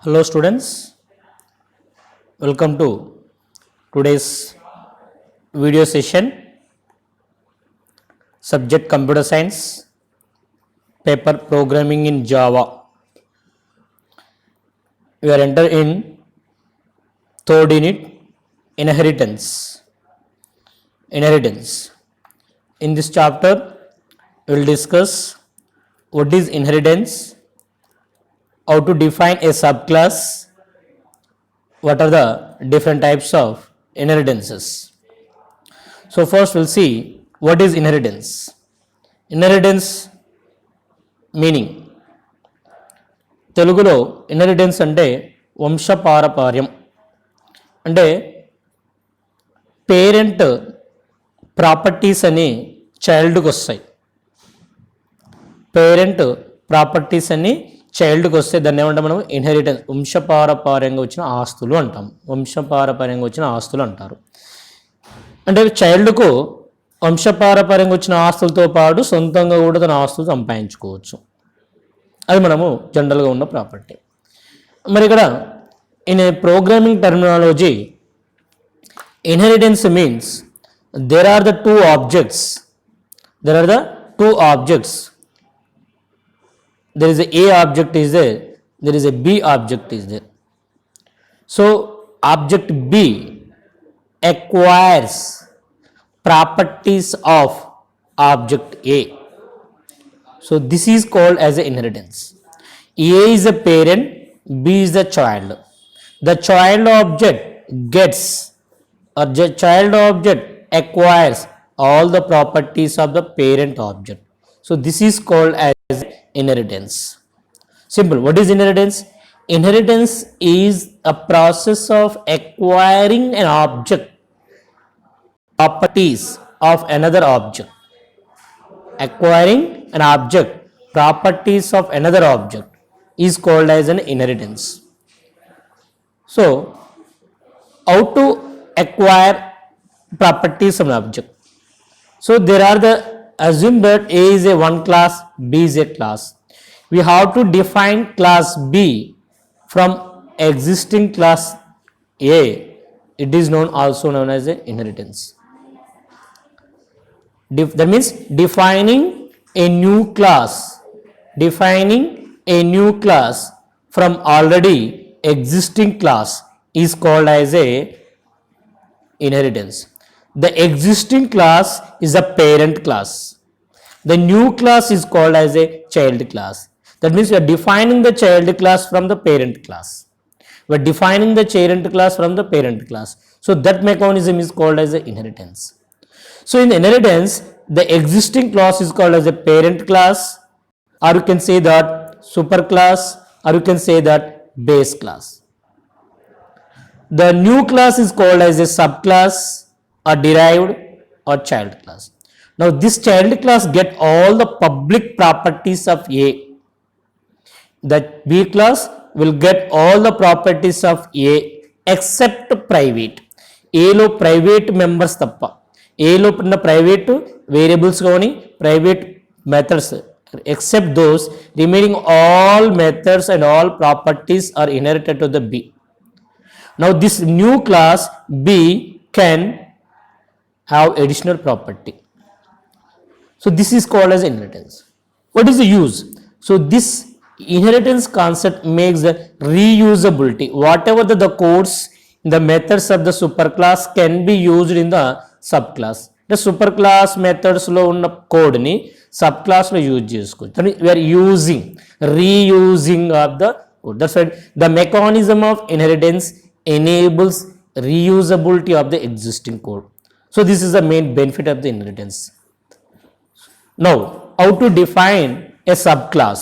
Hello students, welcome to today's video session. Subject Computer Science, paper Programming in Java. We are entered in third unit, Inheritance. In this chapter, we will discuss what is inheritance, how to define a subclass, what are the different types of inheritances. So first we'll see what is inheritance. Inheritance meaning, తెలుగులో inheritance అంటే వంశపారపర్యం. అంటే parent properties అని చైల్డ్కి వస్తాయి. Parent properties అని చైల్డ్కి వస్తే దాన్ని ఏమంటాం మనం? ఇన్హెరిటెన్స్. వంశపారపర్యంగా వచ్చిన ఆస్తులు అంటాం. వంశపారపర్యంగా వచ్చిన ఆస్తులు అంటారు. అంటే చైల్డ్కు వంశపారపర్యంగా వచ్చిన ఆస్తులతో పాటు సొంతంగా కూడా తన ఆస్తులు సంపాదించుకోవచ్చు. అది మనము జనరల్గా ఉన్న ప్రాపర్టీ. మరి ఇక్కడ in a programming terminology, inheritance means there are the two objects. There is a object is there is a B object is there. So object B acquires properties of object A. So this is called as a inheritance. A is a parent, B is the child. The child object gets, or the child object acquires all the properties of the parent object. So this is called as inheritance. Simple. What is inheritance? Inheritance is a process of acquiring an object properties of another object. Acquiring an object properties of another object is called as an inheritance. So how to acquire properties of an object? So there are the, assume that A is a one class, B is a class. We have to define class B from existing class A. It is also known as a inheritance. That means defining a new class from already existing class is called as a inheritance. The existing class is a parent class. The new class is called as a child class. That means we are defining the child class from the parent class. We are defining the child class from the parent class. So that mechanism is called as a inheritance. So in inheritance, the existing class is called as a parent class, or you can say that super class, or you can say that base class. The new class is called as a subclass, or derived, or child class. Now this child class get all the public properties of A. The B class will get all the properties of A except private. A లో private members తప్ప, ఏలో ఉన్న private variables కానీ private methods except those, remaining all methods and all properties are inherited to the B. Now this new class B can have additional property. So this is called as inheritance. What is the use? So this inheritance concept makes the reusability. Whatever the codes, the methods of the superclass can be used in the subclass. The superclass methods లో ఉన్న code ని subclass లో use చేసుకోవచ్చు. We are reusing of the code. That's why the mechanism of inheritance enables reusability of the existing code. So this is the main benefit of the inheritance. Now, how to define a subclass?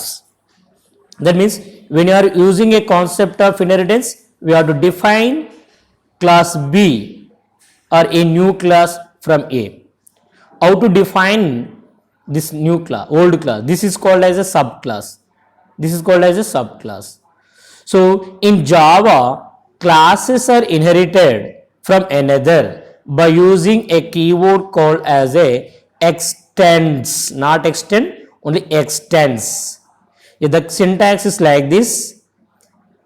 That means when you are using a concept of inheritance, we have to define class B or a new class from A. How to define this new class, old class? This is called as a subclass. So in Java, classes are inherited from another by using a keyword called as a extends, not extend, only extends. If the syntax is like this,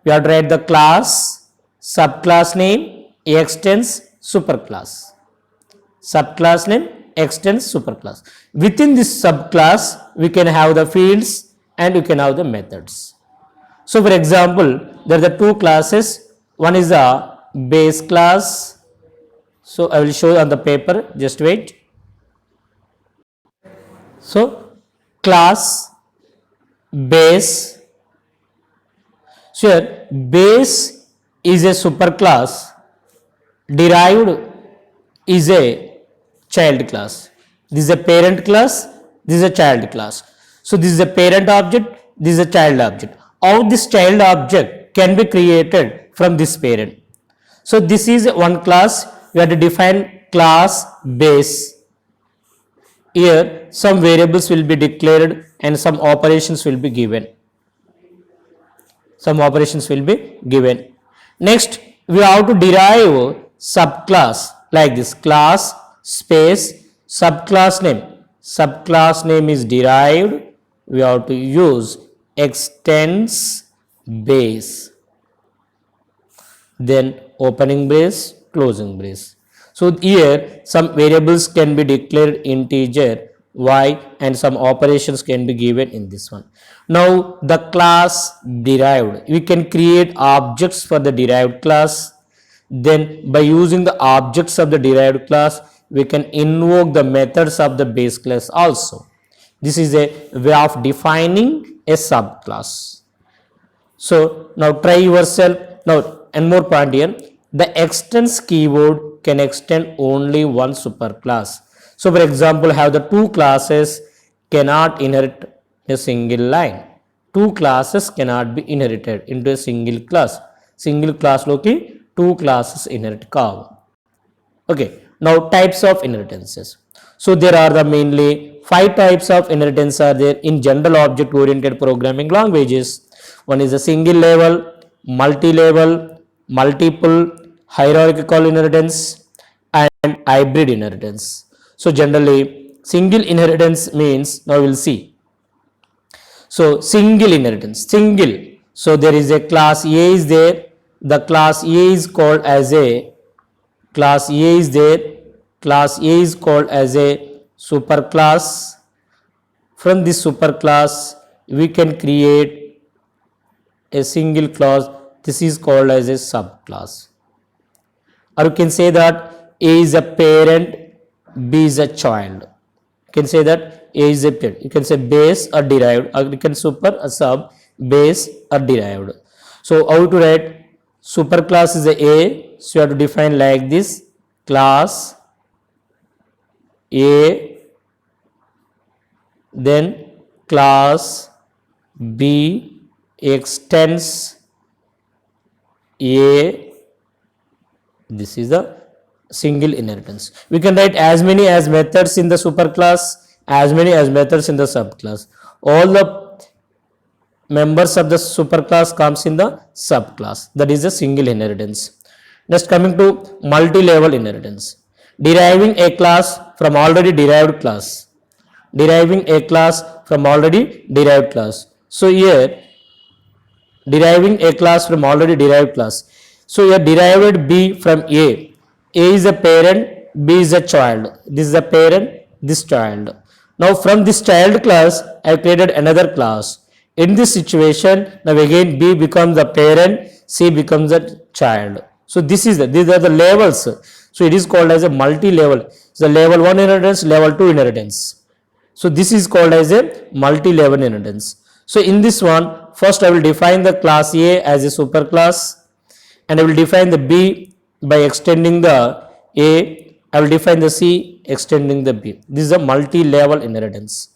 we have to write the class, subclass name, extends, superclass. Subclass name, extends, superclass. Within this subclass, we can have the fields and we can have the methods. So for example, there are the two classes. One is the base class. So I will show on the paper, just wait. So class, base. So here base is a superclass, derived is a child class. This is a parent class, this is a child class. So this is a parent object, this is a child object. How this child object can be created from this parent. So this is one class, we have to define class base. Here some variables will be declared and some operations will be given. Some operations will be given. Next, we have to derive subclass like this, class space subclass name. Subclass name is derived. We have to use extends base. Then opening brace, closing brace. So here some variables can be declared integer y and some operations can be given in this one. Now the class derived, we can create objects for the derived class. Then by using the objects of the derived class, we can invoke the methods of the base class also. This is a way of defining a subclass. So now try yourself. Now and more point here, the extends keyword can extend only one superclass. So for example, have the two classes cannot inherit a single line. Two classes cannot be inherited into a single class. Single class loki two classes inherit kavu. Okay, now types of inheritances. So there are the mainly 5 types of inheritance are there in general object oriented programming languages. One is a single level, multi-level, multiple, hierarchical inheritance and hybrid inheritance. So generally single inheritance means, now we will see. So single inheritance, single. So there is a class A is there. The class A is called as a, class A is there. Class A is called as a superclass. From this superclass, we can create a single class. This is called as a subclass. Or you can say that A is a parent, B is a child. You can say that A is a parent. You can say base or derived, or you can super or sub, base or derived. So how to write superclass is a, so you have to define like this, class A, then class B extends A. This is the single inheritance. We can write as many as methods in the superclass, as many as methods in the subclass. All the members of the superclass comes in the subclass. That is a single inheritance. Next, coming to multi-level inheritance. Deriving a class from already derived class. Deriving a class from already derived class. So here, deriving a class from already derived class. So here derived B from A. A is a parent, B is a child. This is a parent, this child. Now from this child class, I created another class. In this situation, now again B becomes the parent, C becomes the child. So these are the levels. So it is called as a multi-level. So level 1 inheritance, level 2 inheritance. So this is called as a multi-level inheritance. So in this one, first I will define the class A as a superclass, and I will define the B by extending the A. I will define the C extending the B. This is a multi-level inheritance.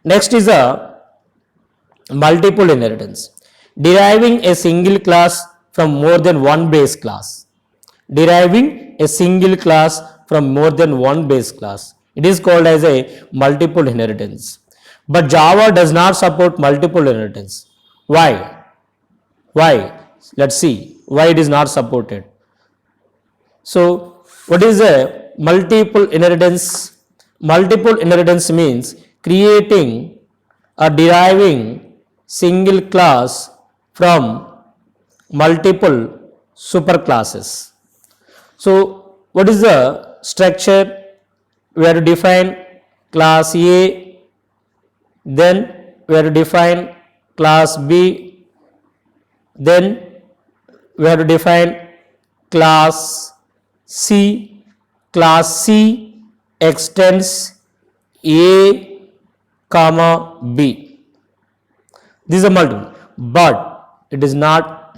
Next is a multiple inheritance. Deriving a single class from more than one base class. Deriving a single class from more than one base class. It is called as a multiple inheritance. But Java does not support multiple inheritance. Why? Why? Let's see why it is not supported. So what is a multiple inheritance? Multiple inheritance means creating or deriving single class from multiple superclasses. So what is the structure? We have to define class A, then we have to define class B, then we have to define class C. Class C extends A comma B. These are multiple, but it is not,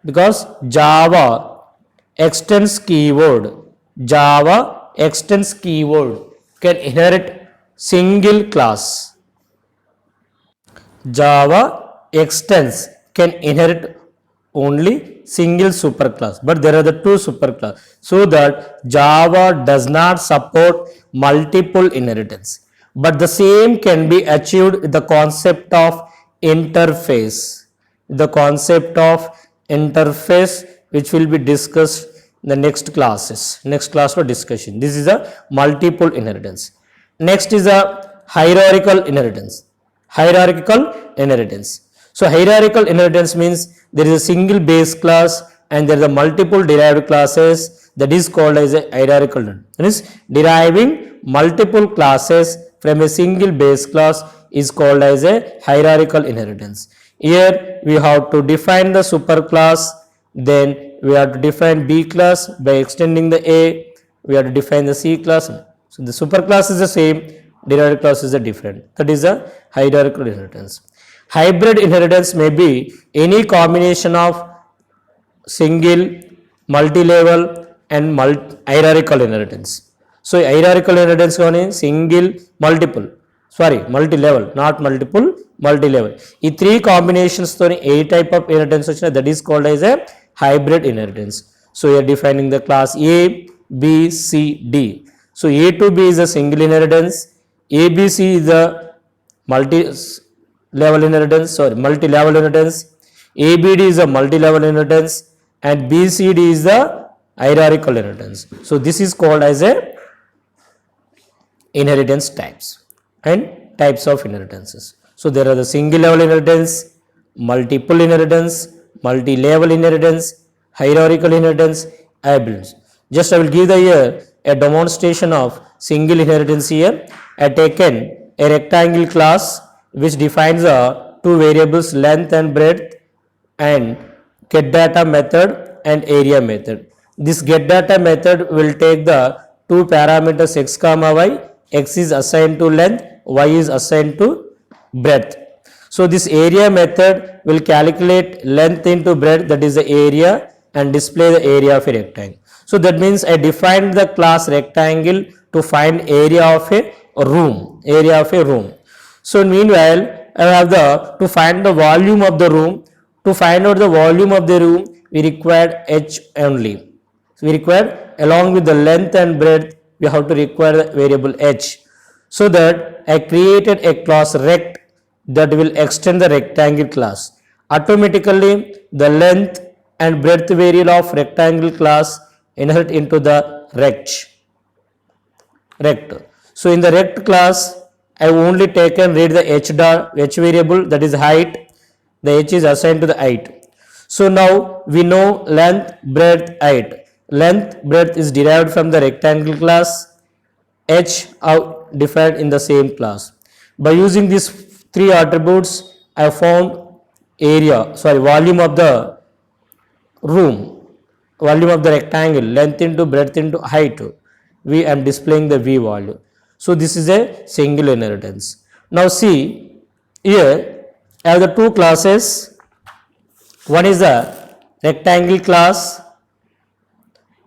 because Java extends keyword can inherit single class. Java extends can inherit only single superclass, but there are the two superclass, so that Java does not support multiple inheritance, but the same can be achieved with the concept of interface. Which will be discussed in the next class for discussion. This is a multiple inheritance. Next is a hierarchical inheritance. So hierarchical inheritance means there is a single base class and there are multiple derived classes. That is called as a hierarchical inheritance. That is, deriving multiple classes from a single base class is called as a hierarchical inheritance. Here we have to define the superclass, then we have to define B class by extending the A, we have to define the C class. So the superclass is the same, derived class is the different. That is a hierarchical inheritance. Hybrid inheritance may be any combination of single, multi-level and hierarchical inheritance. So hierarchical inheritance is single, multi-level, not multiple, multi-level. These three combinations to a type of inheritance that is called as a hybrid inheritance. So we are defining the class A, B, C, D. So A to B is a single inheritance, A, B, C is the multi-level inheritance, ABD is a multi-level inheritance, and BCD is the hierarchical inheritance. So this is called as a inheritance types and types of inheritances. So there are the single level inheritance, multiple inheritance, multi-level inheritance, hierarchical inheritance, hybrid. Just I will give here a demonstration of single inheritance here. I have taken a rectangle class which defines two variables, length and breadth, and get data method and area method. This get data method will take the two parameters x comma y. X is assigned to length, y is assigned to breadth. So this area method will calculate length into breadth, that is the area, and display the area of a rectangle. So that means I defined the class rectangle to find area of a room. So meanwhile I have to find the volume of the room. To find out the volume of the room, we require h only. So we require, along with the length and breadth, we have to require the variable h. So that I created a class rect that will extend the rectangle class. Automatically the length and breadth variable of rectangle class inherit into the rect. So in the rect class, I have only read the h variable, that is height. The h is assigned to the height. So now we know length, breadth, height. Length, breadth is derived from the rectangle class. H are defined in the same class. By using these three attributes, I found volume of the room, volume of the rectangle, length into breadth into height. We am displaying the V value. So this is a single inheritance. Now see, here I have the two classes. One is the rectangle class.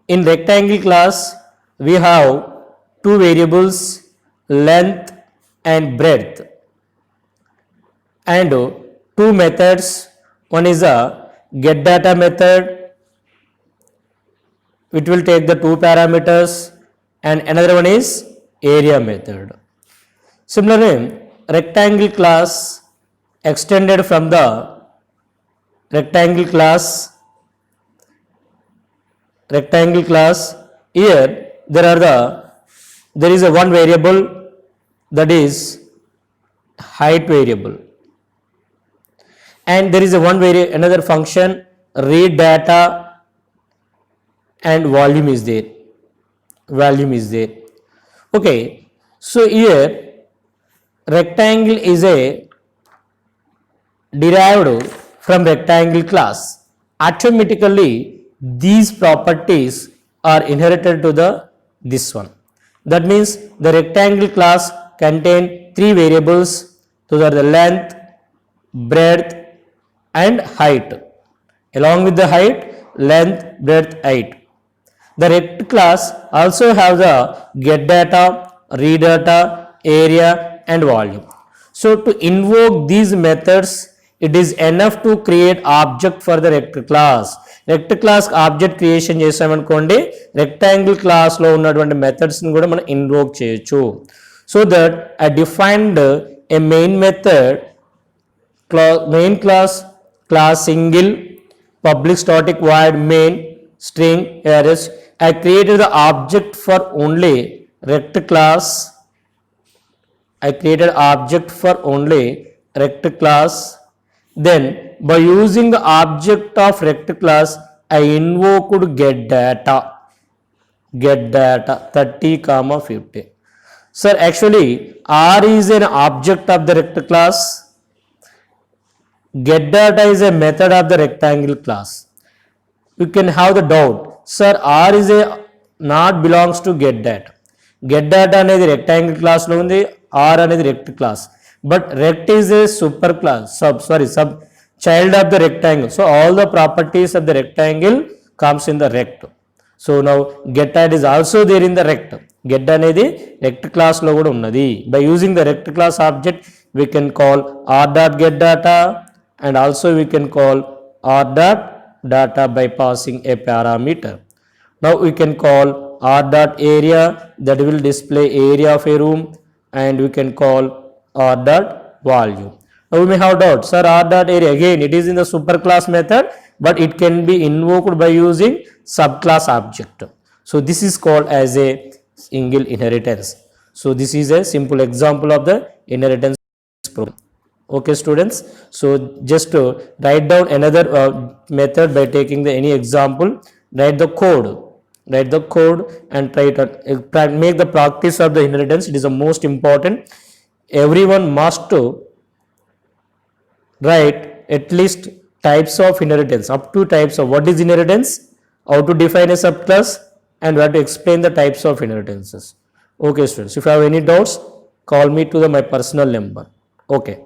In rectangle class, we have two variables, length and breadth, and two methods. One is a get data method, which will take the two parameters, and another one is area method. Similarly, rectangle class extended from the rectangle class, here there is a one variable, that is height variable, and there is a another function read data, and volume is there. Volume is there. Okay, so here rectangle is a derived from rectangle class. Automatically these properties are inherited to the this one. That means the rectangle class contain three variables, those are the length, breadth and height. Along with the height, length, breadth, height. The rect class also have the get data, read data, area and volume. So to invoke these methods, it is enough to create object for the rect class. Rect class object creation చేసామనుకోండి rectangle class లో ఉన్నటువంటి methods ని కూడా మనం invoke చేయొచ్చు. So that I defined a main method, main class single, public static void main, string arrays. I created the object for only rect class. I created object for only rect class. Then by using the object of rect class, I invoked get data. Get data 30, 50. Sir, actually R is an object of the rect class. Get data is a method of the rectangle class. You can have the doubt, sir, R is a not belongs to get data. Get data అనేది rectangle class లో ఉంది, R అనేది rect class. But rect is a super class, sub child of the rectangle. So all the properties of the rectangle comes in the rect. So now get data is also there in the rect. Get అనేది rect class లో కూడా ఉన్నది. By using the rect class object, we can call r dot get data and also we can call r dot data by passing a parameter. Now we can call r dot area, that will display area of a room, and we can call r dot volume. Now we may have doubt, sir, r dot area again it is in the superclass method, but it can be invoked by using subclass object. So this is called as a single inheritance. So this is a simple example of the inheritance program. Okay students, so just write down another method by taking the any example. Write the code and try to make the practice of the inheritance. It is the most important. Everyone must to write at least types of inheritance, up to types of what is inheritance, how to define a subclass, and how to explain the types of inheritances. Okay students, if you have any doubts, call me to my personal number. Okay.